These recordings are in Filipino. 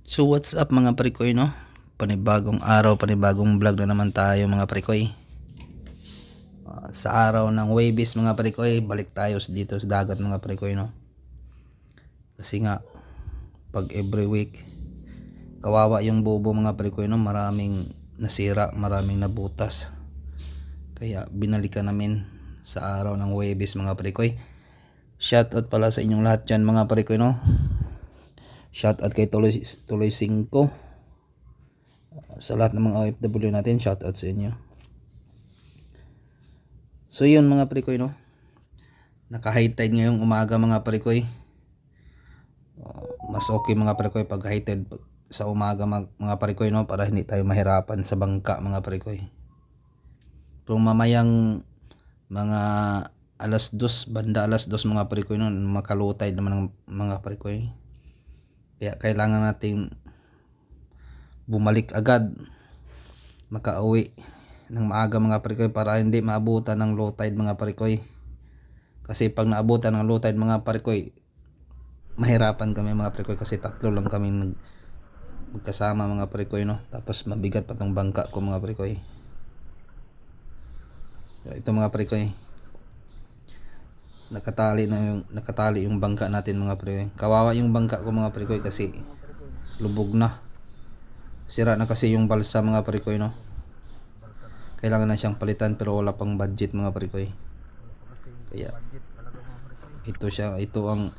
So what's up mga parikoy, no? Panibagong araw, panibagong vlog na naman tayo mga parikoy. Sa araw ng Huwebes mga parikoy, balik tayo dito sa dagat mga parikoy, no? Kasi nga pag every week kawawa yung bubo mga parikoy, no? Maraming nasira, maraming nabutas. Kaya binalikan namin sa araw ng Huwebes mga parikoy. Shoutout pala sa inyong lahat dyan mga parikoy, no? Shoutout kay Tuloy 5. Sa lahat ng mga OFW natin, shoutout sa inyo. So yun mga parikoy, no? Naka-high tide ngayong umaga mga parikoy. Mas okay mga parikoy pag high tide sa umaga mga parikoy, no? Para hindi tayo mahirapan sa bangka mga parikoy. Pero mamayang mga alas 2, banda alas 2 mga parikoy, no? Makalutay naman ng mga parikoy. Kaya kailangan natin bumalik agad, makauwi ng maaga mga parikoy para hindi maabutan ng low tide mga parikoy. Kasi pag naabutan ng low tide mga parikoy, mahirapan kami mga parikoy kasi tatlo lang kami magkasama mga parikoy, no? Tapos mabigat pa tong bangka ko mga parikoy. Ito mga parikoy, nakatali yung bangka natin mga parikoy. Kawawa yung bangka ko mga parikoy kasi lubog na. Sira na kasi yung balsa mga parikoy, no? Kailangan na siyang palitan pero wala pang budget mga parikoy. Kaya ito ang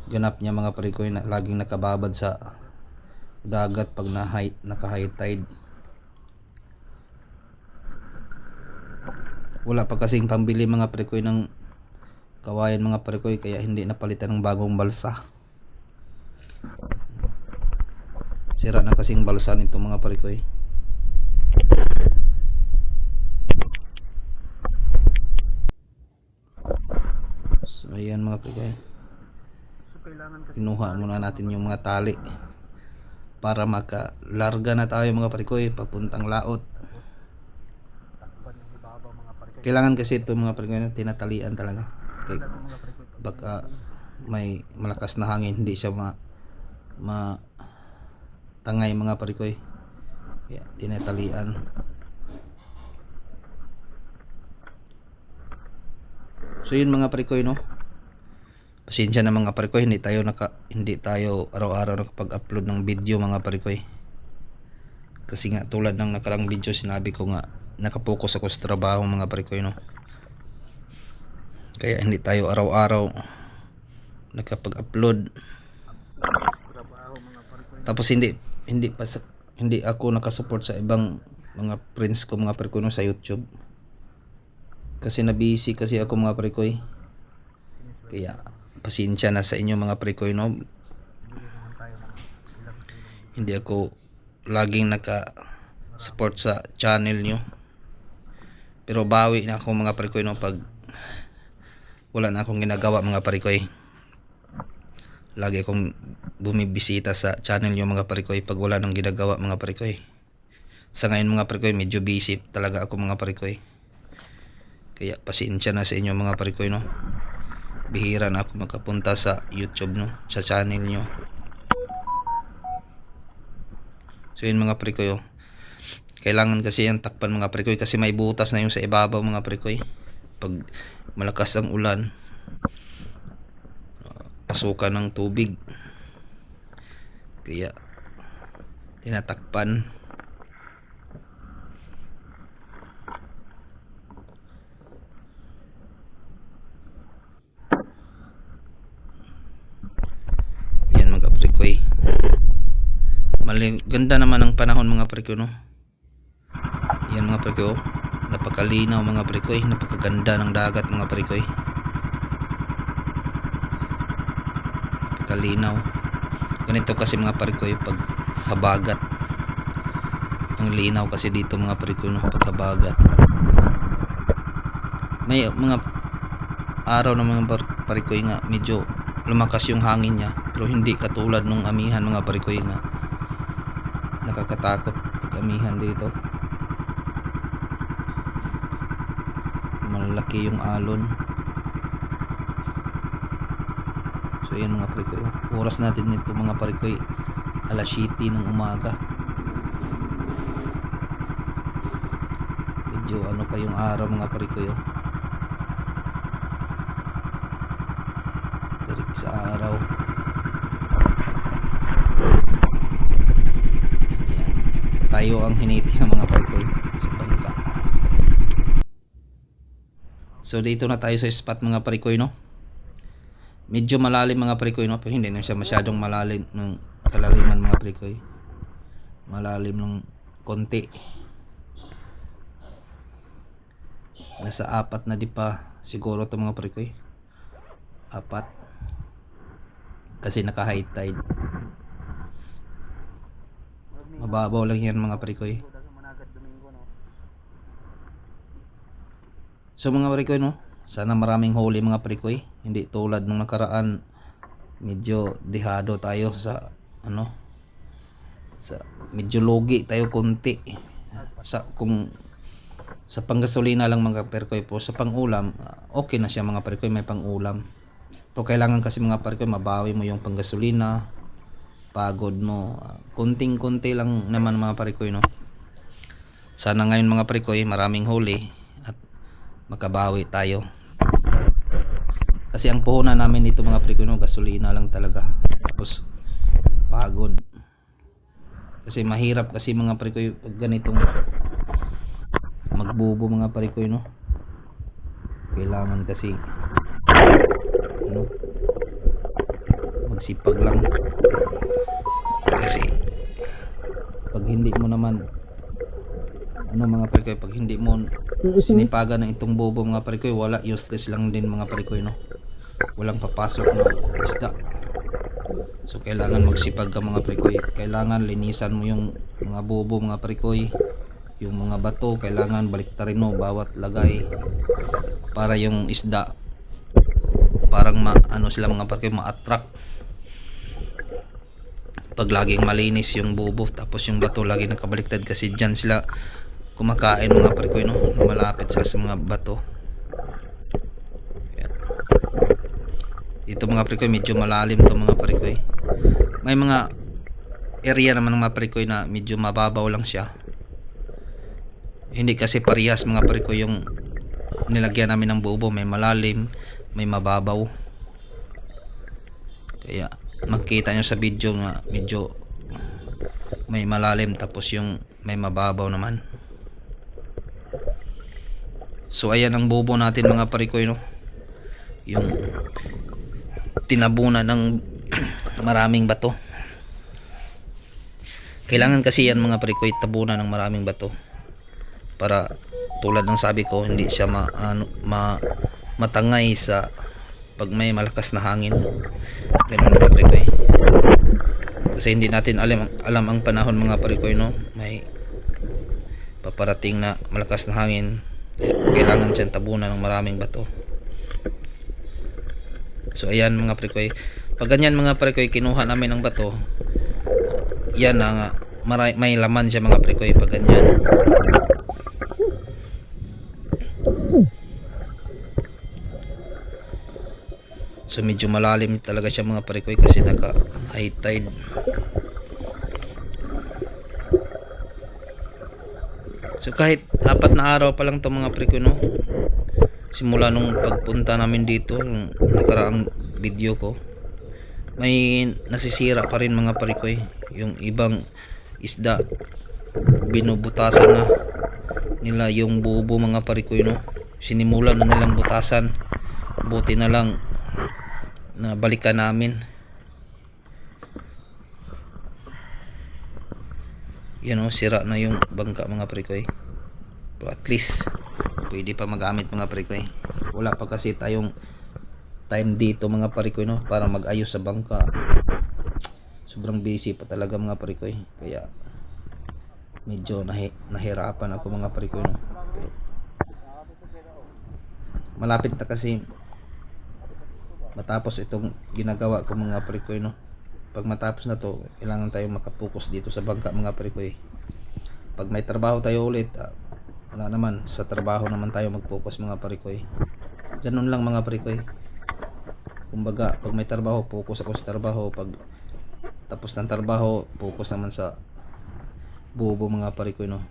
ganap niya mga parikoy, na laging nakababad sa dagat pag naka-high tide. Wala pa kasing pambili mga parikoy ng kawayan mga parikoy, kaya hindi napalitan ng bagong balsa. Sira na kasing balsa nito mga parikoy. So ayan mga parikoy, kinuha muna natin yung mga tali para makalarga na tayo mga parikoy papuntang laot. Kailangan kasi ito mga parikoy tinatalian talaga. Okay. Baka may malakas na hangin, hindi siya tangay mga parikoy. Kaya tinatalian. So yun mga parikoy, no? Pasensya na mga parikoy, hindi tayo araw-araw nakapag-upload ng video mga parikoy. Kasi nga tulad ng nakarang video sinabi ko nga, nakapokus ako sa trabaho mga parikoy, no? Kaya hindi tayo araw-araw nakapag-upload. Tapos hindi ako nakasupport sa ibang mga friends ko mga parikoy, no, sa YouTube. Kasi na-busy kasi ako mga parikoy. Kaya pasensya na sa inyo mga parikoy, no? Hindi ako laging naka-support sa channel nyo. Pero bawi na ako mga parikoy, no, pag wala na akong ginagawa mga parikoy. Lagi akong bumibisita sa channel nyo mga parikoy pag wala nang ginagawa mga parikoy. Sa ngayon mga parikoy, medyo busy talaga ako mga parikoy. Kaya pasensya na sa inyo mga parikoy, no? Bihira na ako makapunta sa YouTube, no, sa channel nyo. So yun mga parikoy, oh. Kailangan kasi yan takpan mga parikoy kasi may butas na yung sa ibabaw mga parikoy. Pag malakas ang ulan, pasukan ng tubig. Kaya tinatakpan. Yan mga parikoy. Ganda naman ang panahon mga parikoy, no? Yan mga parikoy, oh. Napakalinaw mga parikoy, napakaganda ng dagat mga parikoy. Napakalinaw. Ganito kasi mga parikoy pag habagat. Ang linaw kasi dito mga parikoy, no, pag habagat. May mga araw ng mga parikoy nga medyo lumakas yung hangin niya, pero hindi katulad nung amihan mga parikoy nga nakakatakot pag amihan dito. Malaki yung alon. So yan mga parikoy, oras natin nito mga parikoy alas 7 ng umaga. Medyo ano pa yung araw mga parikoy, oh. Tirik sa araw. Ayan. Tayo ang hiniti ng mga parikoy sa bangka. So dito na tayo sa spot mga parikoy, no. Medyo malalim mga parikoy, no, pero hindi na siya masyadong malalim ng kalaliman mga parikoy. Malalim ng konti. Nasa 4 na di pa siguro to mga parikoy. 4 kasi naka high tide. Mababaw lang yan mga parikoy. So mga parikoy, no, sana maraming huli mga parikoy. Hindi tulad nung nakaraan, medyo dehado tayo sa ano, sa medyo logi tayo konti sa kung sa panggasolina lang mga parikoy. Po sa pangulam okay na siya mga parikoy, may pangulam. Pero kailangan kasi mga parikoy mabawi mo yung panggasolina, pagod mo, kunting-kunti lang naman mga parikoy, no. Sana ngayon mga parikoy maraming huli at makabawi tayo. Kasi ang puhunan namin dito mga parikoy, no, gasolina lang talaga. Tapos pagod. Kasi mahirap kasi mga parikoy pag ganitong magbubo mga parikoy, no. Kailangan kasi ano, magsipag lang. Kasi pag hindi mo naman ano mga parikoy, pag hindi mo sinipagan ng itong bobo mga parikoy, wala, useless lang din mga parikoy, no. Walang papasok na isda. So kailangan magsipag ka mga parikoy. Kailangan linisan mo yung mga bobo mga parikoy. Yung mga bato kailangan baliktarin mo bawat lagay para yung isda parang ano sila mga parikoy, ma-attract. Pag laging malinis yung bobo tapos yung bato lagi nakabaliktad, kasi dyan sila kumakain mga parikoy, no. Malapit sila sa mga bato. Dito mga parikoy medyo malalim to mga parikoy. May mga area naman mga parikoy na medyo mababaw lang siya. Hindi kasi parehas mga parikoy yung nilagyan namin ng bobo. May malalim, may mababaw. Kaya makita nyo sa video na medyo may malalim tapos yung may mababaw naman. So ayan ang bobo natin mga parikoy, no. Yung tinabunan ng maraming bato. Kailangan kasi yan mga parikoy, tabunan ng maraming bato para tulad ng sabi ko, hindi siya matangay sa pag may malakas na hangin. Ganun mga parikoy. Kasi hindi natin alam ang panahon mga parikoy, no. May paparating na malakas na hangin. Kailangan siyang tabunan ng maraming bato. So ayan mga parikoy, pag ganyan mga parikoy kinuha namin ng bato, yan na may laman siya mga parikoy pag ganyan. So medyo malalim talaga siya mga parikoy kasi naka high tide. So kahit 4 na araw pa lang to mga parikoy, no. Simula nung pagpunta namin dito, yung nakaraang video ko, may nasisira pa rin mga parikoy. Yung ibang isda binubutasan na nila yung bubo mga parikoy, no. Sinimulan na nilang butasan, buti na lang na balikan namin. Yan, o, sira na yung bangka mga parikoy. Pero at least pwede pa magamit mga parikoy. Wala pa kasi tayong time dito mga parikoy, no, para mag-ayos sa bangka. Sobrang busy pa talaga mga parikoy. Kaya medyo nahirapan ako mga parikoy, no. Pero malapit na kasi matapos itong ginagawa ko mga parikoy, no. Pag matapos na to, kailangan tayo makapokus dito sa bangka mga parikoy. Pag may trabaho tayo ulit, wala naman, sa trabaho naman tayo mag-focus mga parikoy. Ganun lang mga parikoy. Kumbaga pag may trabaho, focus ako sa trabaho. Pag tapos ng trabaho, focus naman sa bubo mga parikoy, no.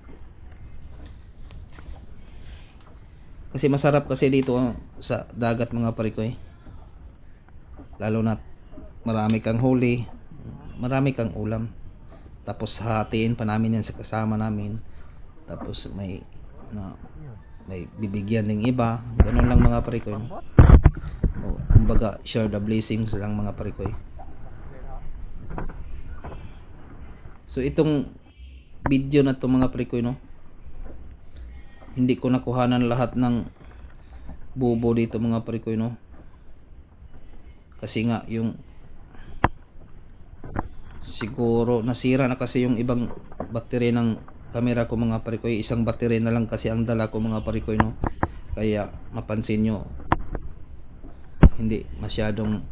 Kasi masarap kasi dito sa dagat mga parikoy, lalo na marami kang huli, marami kang ulam, tapos hahatiin pa namin yan sa kasama namin, tapos may may bibigyan ng iba, ganun lang mga parikoy, no? Kumbaga share the blessings lang mga parikoy. So itong video na to mga parikoy, no, hindi ko nakuhanan lahat ng bubo dito mga parikoy, no, kasi nga yung siguro nasira na kasi yung ibang battery ng camera ko mga parikoy. Isang battery na lang kasi ang dala ko mga parikoy, no, kaya mapansin nyo hindi masyadong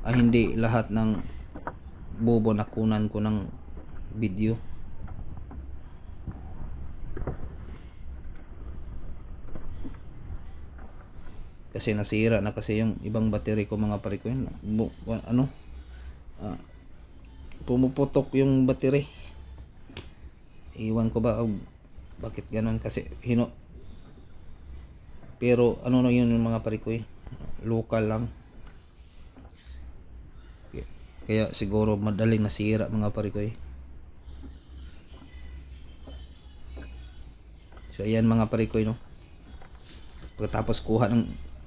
hindi lahat ng bubo nakunan ko ng video. Kasi nasira na kasi yung ibang battery ko mga parikoy, pumuputok yung battery. Iwan ko ba bakit ganun, kasi pero ano na yun yung mga parikoy, local lang, kaya siguro madaling nasira mga parikoy. So ayan mga parikoy, no, pagkatapos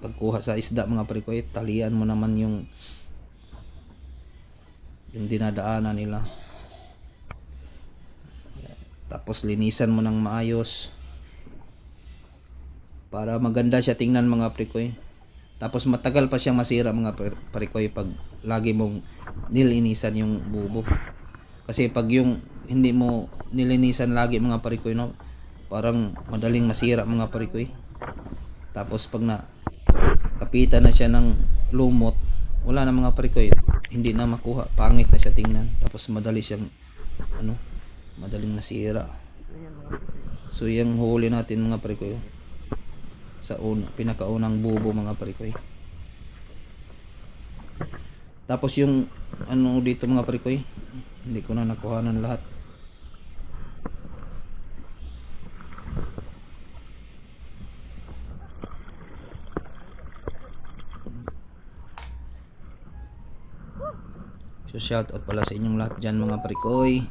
pagkuha sa isda mga parikoy, talian mo naman yung dinadaanan nila, tapos linisan mo ng maayos para maganda siya tingnan mga parikoy. Tapos matagal pa siyang masira mga parikoy pag lagi mong nilinisan yung bubo, kasi pag yung hindi mo nilinisan lagi mga parikoy, no, parang madaling masira mga parikoy. Tapos pag kapitan na siya ng lumot, wala na mga parikoy, hindi na makuha, pangit na siya tingnan, tapos madali siyang madaling masira. So yung huli natin mga parikoy sa pinakaunang bubo mga parikoy. Tapos yung dito mga parikoy, hindi ko na nakuhanan lahat. So shout out pala sa inyong lahat dyan mga parikoy.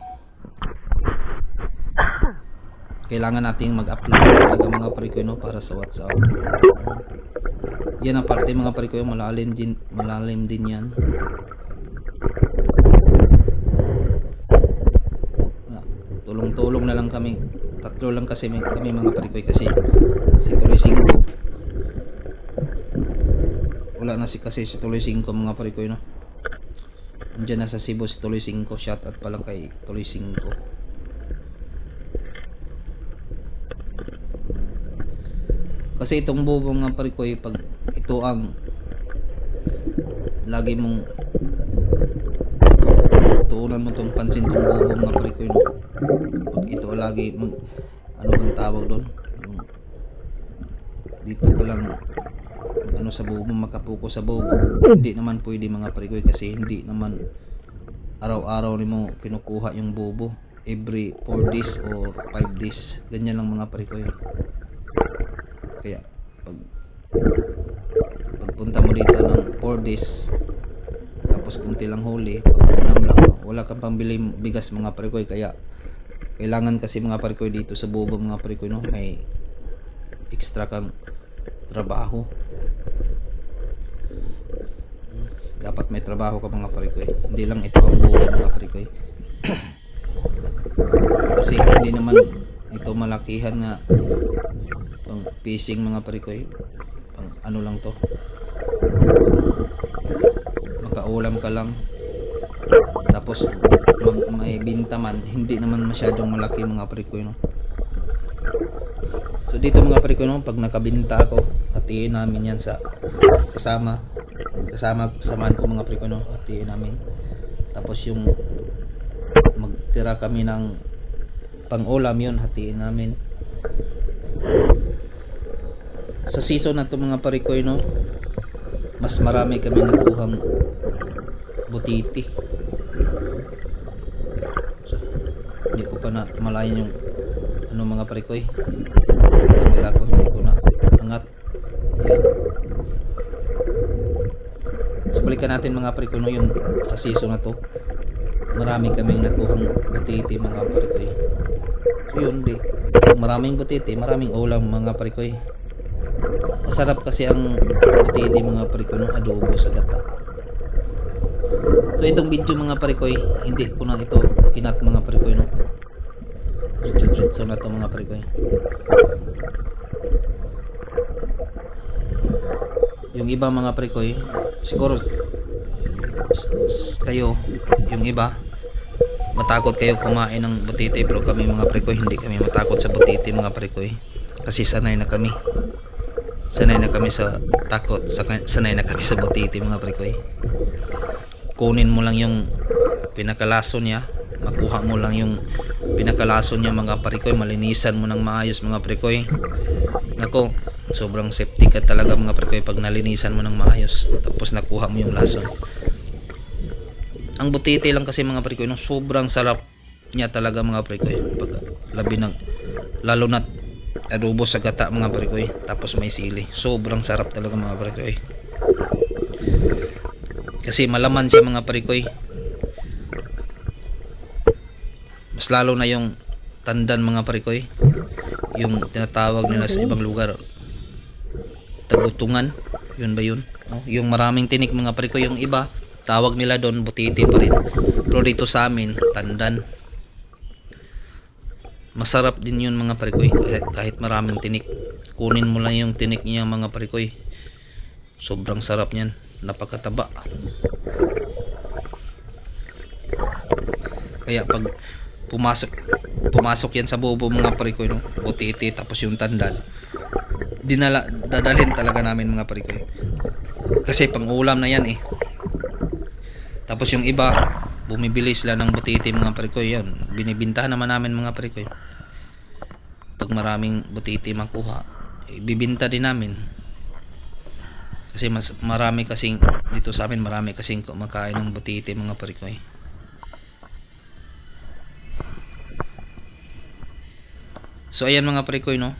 Kailangan nating mag-upload talaga mga parikoy, no, para sa WhatsApp. Yan ang parte mga parikoy, malalim din yan. Tulong-tulong na lang kami, tatlo lang kasi kami mga parikoy, kasi si Tuloy 5 wala na kasi si Tuloy 5 mga parikoy, no. Andiyan na sa Cebu si Tuloy 5. Shout out pa lang kay Tuloy 5. Kasi itong bubo mga parikoy, pag ito ang lagi mong pagtuunan mo itong pansin itong bubo mga parikoy, no, pag ito lagi bang tawag doon, dito ka lang sa bubo, makapuko sa bubo, hindi naman pwede mga parikoy, kasi hindi naman araw-araw ni mo kinukuha yung bubo, every 4 days or 5 days, ganyan lang mga parikoy. Kaya pagpunta mo dito ng 4 days, tapos kunti lang huli, pag-ulam lang, wala kang pambili bigas mga parikoy. Kaya kailangan kasi mga parikoy dito sa bubo mga parikoy, no, may extra kang trabaho. Dapat may trabaho ka mga parikoy, hindi lang ito ang bubo mga parikoy. Kasi hindi naman ito malakihan nga pang fishing mga parikoy, pang lang to, makaulam ka lang, tapos may binta man, hindi naman masyadong malaki mga parikoy, no. So dito mga parikoy, no, pag nakabinta ako, hatiin namin yan sa kasamaan ko mga parikoy, no, hatiin namin. Tapos yung magtira kami ng pang-ulam, yun hatiin namin. Sa season na to mga parikoy, no, mas marami kami nakuhang butiti. Hindi ko pa na malayan yung ano mga parikoy. Camera ko hindi ko na angat. Yan. So balikan natin mga parikoy no, yung sa season na to. Marami kaming nakuhang butiti mga parikoy. So yun di. Pag maraming butiti, maraming ulam mga parikoy. Masarap kasi ang butiti mga parikoy no, adobo sa gata. So itong video mga parikoy, hindi ko na ito kinat mga parikoy no. Diretso na to mga parikoy. Yung iba mga parikoy, siguro kayo, yung iba matakot kayo kumain ng butiti, pero kami mga parikoy hindi kami matakot sa butiti mga parikoy. Kasi sanay na kami. Sanay na kami sa takot, sanay na kami sa butiti mga parikoy. Kunin mo lang yung pinakalason niya, makuha mo lang yung pinakalason niya mga parikoy, malinisan mo ng maayos mga parikoy. Nako, sobrang safety ka talaga mga parikoy pag nalinisan mo ng maayos tapos nakuha mo yung lason. Ang butiti lang kasi mga parikoy no, sobrang sarap niya talaga mga parikoy pag labi ng lalo na adobo sa gata mga parikoy tapos may sili, sobrang sarap talaga mga parikoy. Kasi malaman siya mga parikoy. Mas lalo na yung tandan mga parikoy, yung tinatawag nila sa ibang lugar tagutungan, yun ba yun? Yung maraming tinik mga parikoy, yung iba tawag nila doon butiti pa rin, pero dito sa amin tandan. Masarap din yun mga parikoy kahit maraming tinik. Kunin mo lang yung tinik niya mga parikoy, sobrang sarap niyan, napakataba. Kaya pag pumasok yan sa bobo mga parikoy no, butiti tapos yung tandan, dadalhin talaga namin mga parikoy kasi pang ulam na yan eh. Tapos yung iba bumibili sila ng butiti mga parikoy, yan binibintahan naman namin mga parikoy. Pag maraming butiti makuha, ibibinta din namin kasi mas marami kasing dito sa amin, marami kasing kumakain ng butiti mga parikoy. So ayan mga parikoy no,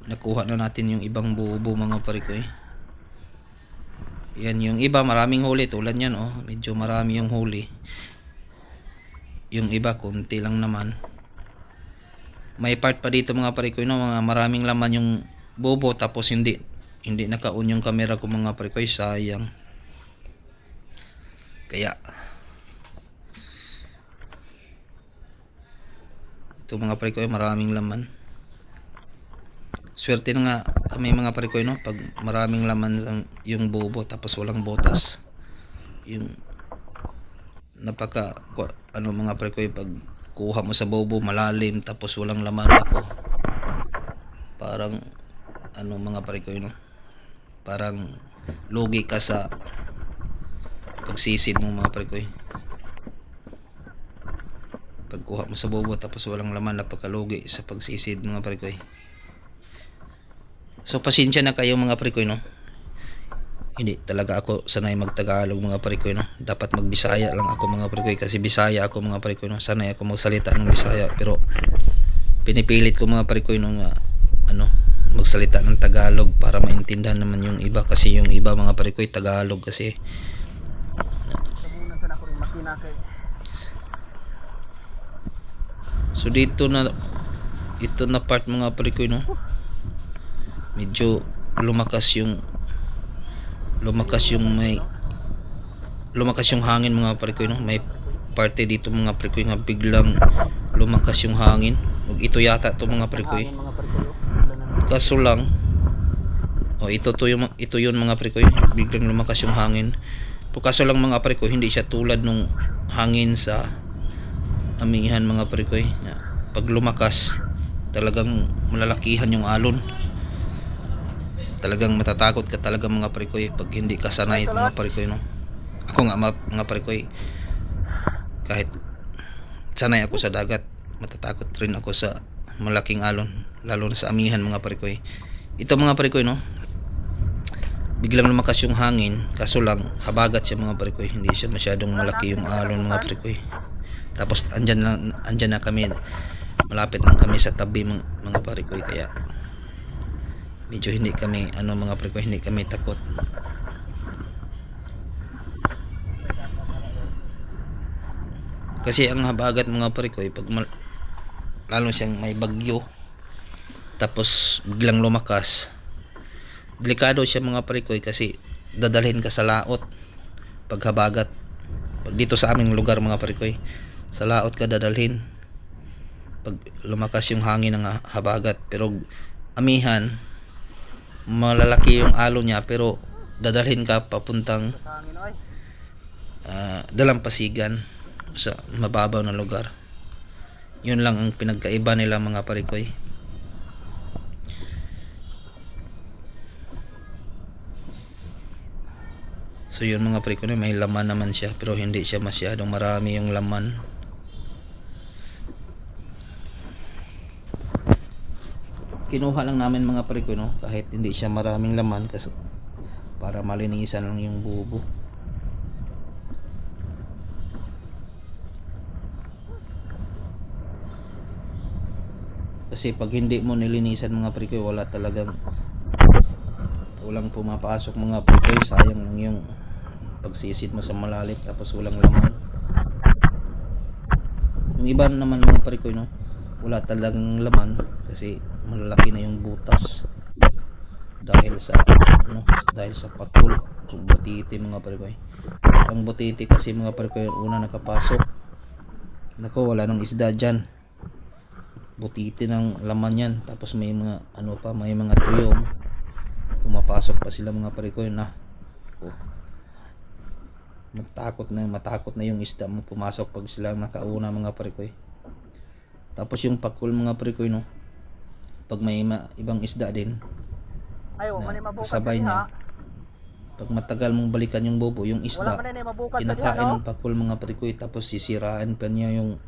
nakuha na natin yung ibang bubo mga parikoy. Yan yung iba maraming huli, tulad yan oh, medyo marami yung huli. Yung iba konti lang naman. May part pa dito mga parikoy no, mga maraming laman yung bubo tapos hindi naka-on yung camera ko mga parikoy, sayang. Kaya ito mga parikoy maraming laman. Swerte na nga kami mga parikoy no, pag maraming laman yung bubo tapos walang botas. Yung napaka ano mga parikoy, pag kuha mo sa bubo malalim tapos walang laman, ako parang ano mga parikoy no, parang lugi ka sa pagsisid mo mga parikoy. Pagkuha mo sa bobo tapos walang laman, napakalugi sa pagsisid mga parikoy. So pasensya na kayo mga parikoy no, hindi talaga ako sanay magtagalog mga parikoy no, dapat magbisaya lang ako mga parikoy kasi bisaya ako mga parikoy no, sanay ako magsalita ng bisaya, pero pinipilit ko mga parikoy no nga ano, magsalita ng Tagalog para maintindihan naman yung iba, kasi yung iba mga parikoy Tagalog kasi. So dito na ito na part mga parikoy no, medyo lumakas yung hangin mga parikoy no. May parte dito mga parikoy nga biglang lumakas yung hangin. Ito yata to mga parikoy, kaso lang ito yun mga parikoy, biglang lumakas yung hangin. Kaso lang mga parikoy, hindi siya tulad nung hangin sa amihan mga parikoy. Pag lumakas talagang malalakihan yung alon, talagang matatakot ka talaga mga parikoy pag hindi ka sanay mga parikoy no. Ako nga mga parikoy, kahit sanay ako sa dagat, matatakot rin ako sa malaking alon, lalo na sa amihan mga parikoy. Ito mga parikoy no, biglang lumakas yung hangin, kaso lang habagat siya mga parikoy, hindi siya masyadong malaki yung alon mga parikoy. Tapos andyan na kami, malapit lang kami sa tabi mga parikoy, kaya medyo hindi kami mga parikoy, hindi kami takot. Kasi ang habagat mga parikoy, pag lalo siyang may bagyo tapos biglang lumakas, delikado siya mga parikoy, kasi dadalhin ka sa laot pag habagat. Pag dito sa aming lugar mga parikoy, sa laot ka dadalhin pag lumakas yung hangin ng habagat. Pero amihan, malalaki yung alo niya, pero dadalhin ka papuntang Dalampasigan, sa mababaw na lugar. Yun lang ang pinagkaiba nila mga parikoy. So yun mga parikoy, may laman naman siya, pero hindi siya masyadong marami yung laman. Kinuha lang namin mga parikoy, no, kahit hindi siya maraming laman, kasi para malinisan lang yung bubo. Kasi pag hindi mo nilinisan mga parikoy, walang pumapasok mga parikoy. Sayang lang yung pagsisid mo sa malalim tapos walang laman. Yung iba naman mga parikoy, no, wala talagang laman kasi malalaki na yung butas dahil sa pakul, so butiti mga parikoy. At ang butiti kasi mga parikoy, una nakapasok, nako, wala nang isda dyan, butiti ng laman yan. Tapos may mga may mga tuyong, pumapasok pa sila mga parikoy na matakot na yung isda mo pumasok pag sila nakauna mga parikoy. Tapos yung pakul mga parikoy, no, pag may ibang isda din na kasabay niya, pag matagal mong balikan yung bobo, yung isda kinakain ng pakul mga parikoy, tapos sisiraan pa niya yung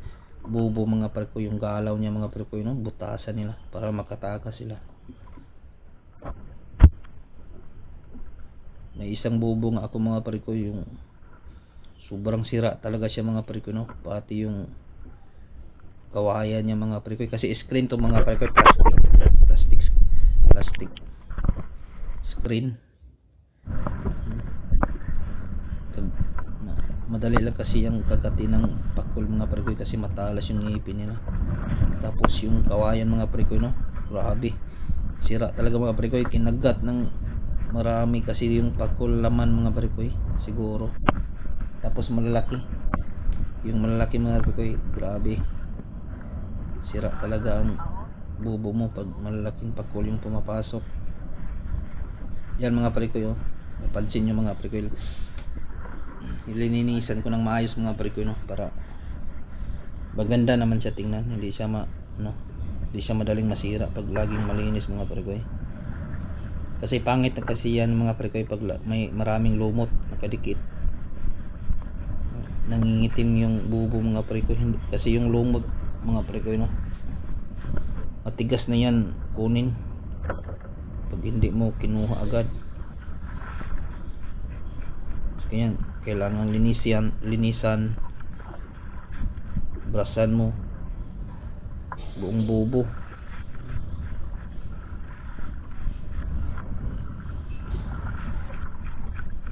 bobo mga parikoy, yung galaw niya mga parikoy, no, butasan nila para makatakas sila. May isang bobo nga ako mga parikoy, yung sobrang sira talaga siya mga parikoy, no, pati yung kawayan niya mga parikoy, kasi screen to mga parikoy, plastic screen. Madali lang kasi yung kagati ng pakul mga parikoy, kasi matalas yung ngipin nila. Tapos yung kawayan mga parikoy, no, grabe, sira talaga mga parikoy, kinagat ng marami kasi yung pakul laman mga parikoy siguro. Tapos malalaki mga parikoy, grabe, sira talaga ang bubo mo pag malalaking pakul yung pumapasok. Yan mga parikoy, oh, napansin nyo mga parikoy, ilininisan ko ng maayos mga parikoy, no, para maganda naman siya tingnan, hindi siya madaling masira pag laging malinis mga parikoy. Kasi pangit na kasi yan mga parikoy pag may maraming lumot nakadikit, nangingitim yung bubo mga parikoy. Kasi yung lumot mga parikoy, no, matigas na yan kunin pag hindi mo kinuha agad. So, kaya kailangan linisan, brasan mo buong bubo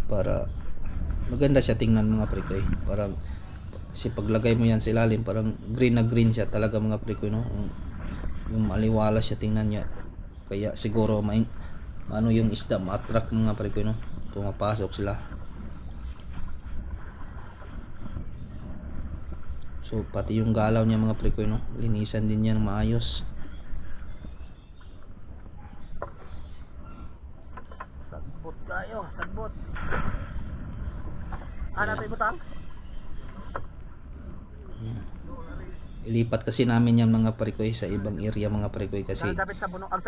para maganda siya tingnan mga parikoy. Kasi paglagay mo yan sa ilalim, parang green na green siya talaga mga parikoy, no, yung maliwala siya tingnan niya, kaya siguro yung isda ma-attract mga parikoy, no, pumapasok sila. So pati yung galaw niya mga parikoy, no, linisan din yan maayos. Sagbot kayo, sagbot. Ano tayo butang? Ilipat kasi namin yan mga parikoy sa ibang area mga parikoy, kasi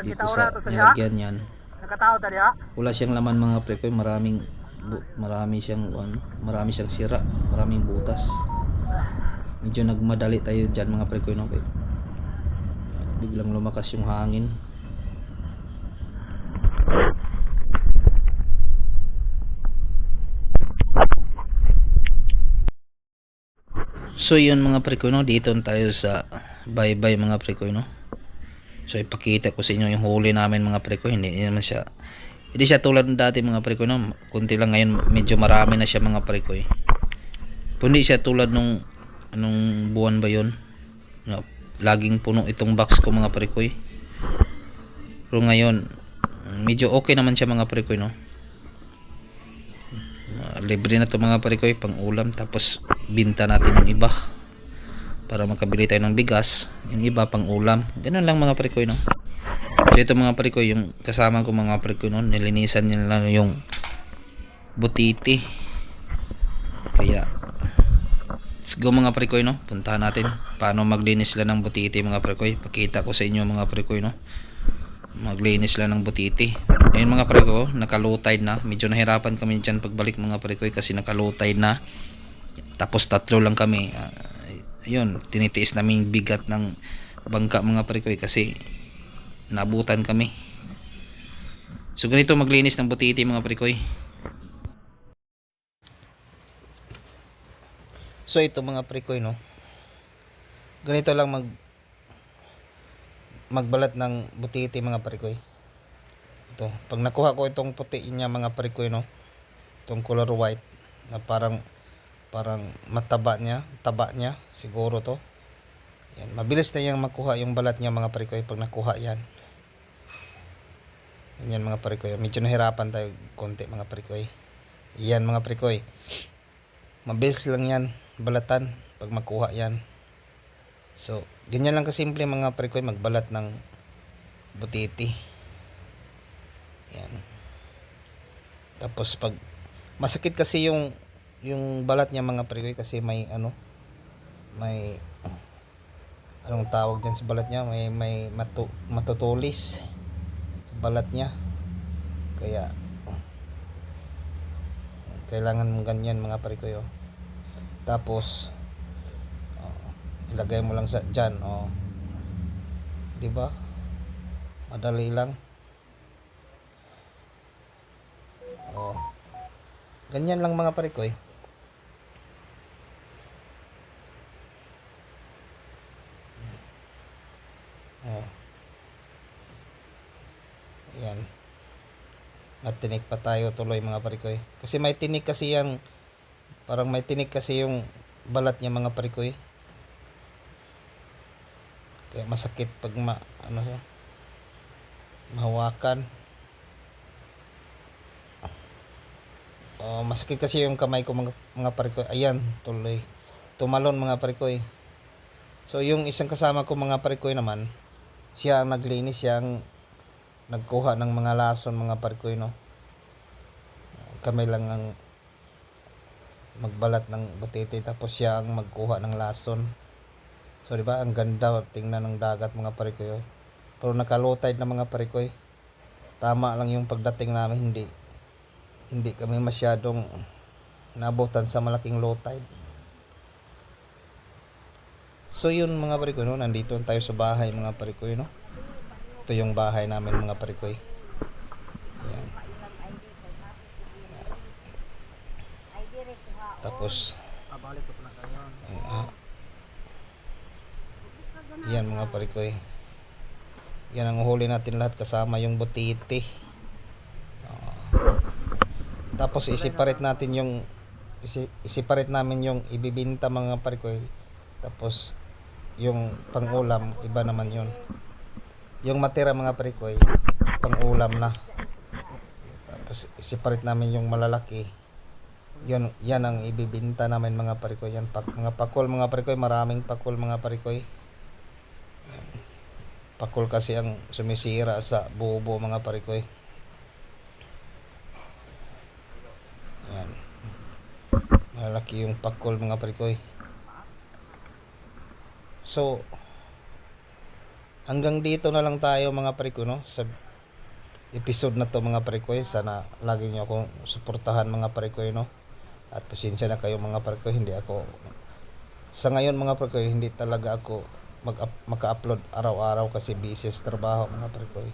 dito sa nilagyan yan wala siyang laman mga parikoy, marami siyang sira, maraming butas. Medyo nagmadali tayo dyan mga parikoy, no, biglang lumakas yung hangin. So yun mga prekoy no, dito na tayo sa bye-bye mga prekoy no. So ipakita ko sa inyo yung huli namin mga prekoy. Hindi siya tulad ng dati mga prekoy no. Kunti lang, ngayon medyo marami na siya mga prekoy. Hindi siya tulad nung anong buwan ba yun, no, laging puno itong box ko mga prekoy. Pero ngayon medyo okay naman siya mga prekoy no. Libre na to mga prekoy, pang ulam, tapos binta natin yung iba para makabili tayo ng bigas, yung iba pang ulam. Ganun lang mga prekoy no. So ito mga prekoy, yung kasama ko mga prekoy no, nilinisan niya lang yung butiti. Kaya let's go mga prekoy no, puntahan natin paano maglinis lang ng butiti mga prekoy. Pakita ko sa inyo mga prekoy no, maglinis lang ng butiti. Ayun mga prekoy, nakalutay na. Medyo nahirapan kami dyan pagbalik mga prekoy kasi nakalutay na. Tapos tatlo lang kami. Ayun, tinitiis namin bigat ng bangka mga prekoy kasi naabutan kami. So ganito maglinis ng butiti mga prekoy. So ito mga prekoy no, ganito lang magbalat ng butiti mga prekoy. Ito, pag nakuha ko itong puti niya mga prekoy no, itong color white na parang mataba niya, taba niya siguro to. Yan, mabilis na yang makuha yung balat niya mga prekoy pag nakuha yan. Yan mga prekoy, medyo nahirapan tayo konti mga prekoy. Yan mga prekoy, mabilis lang yan balatan pag makuha yan. So ganyan lang kasimple mga prekoy magbalat ng butiti. Yan. Tapos pag masakit kasi yung balat niya mga prekoy kasi may anong tawag diyan sa balat niya, may matutulis sa balat niya. Kaya kailangan mong ganyan mga prekoy oh. Tapos ilagay mo lang sa diyan oh. 'Di ba? Madali lang. Oh. Ganyan lang mga prekoy. Oh. Ayan. Matinik pa tayo tuloy mga prekoy. Kasi may tinik kasi yan. Parang may tinik kasi yung balat niya mga prekoy. Kaya masakit pag mahawakan. Masakit kasi yung kamay ko mga prekoy. Ayan, tuloy tumalon mga prekoy. So yung isang kasama ko mga prekoy naman, siya ang naglinis, siya ang nagkuha ng mga lason mga prekoy no. Kami lang ang magbalat ng butiti tapos siya ang magkuha ng lason. So di ba ang ganda tingnan ng dagat mga prekoy oh. Pero nakalutay na mga prekoy. Tama lang yung pagdating namin, hindi kami masyadong nabutan sa malaking low tide. So yun mga prekoy no, nandito tayo sa bahay mga prekoy no. Ito yung bahay namin mga prekoy. Ayan. Tapos yan mga prekoy. Yan ang uhuli natin lahat kasama yung butiti. Tapos isiparate namin yung ibibinta mga prekoy. Tapos yung pangulam iba naman yun. Yung matira mga prekoy pangulam na. Tapos isiparate namin yung malalaki. Yan ang ibibinta namin mga prekoy. Yan mga pakol mga prekoy, maraming pakol mga prekoy. Pakol kasi ang sumisira sa bubo mga prekoy. Yan. Malaki yung pakol mga prekoy. So hanggang dito na lang tayo mga prekoy no, sa episode na to mga prekoy. Sana lagi nyo akong suportahan mga prekoy no. At pasensya na kayo mga prekoy, hindi ako sa ngayon mga prekoy, hindi talaga ako maka-upload araw-araw kasi busy sa trabaho mga prekoy.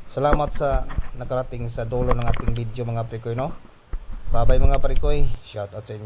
Salamat sa nakarating sa dulo ng ating video mga prekoy no. Bye bye mga prekoy, shout out sa inyo.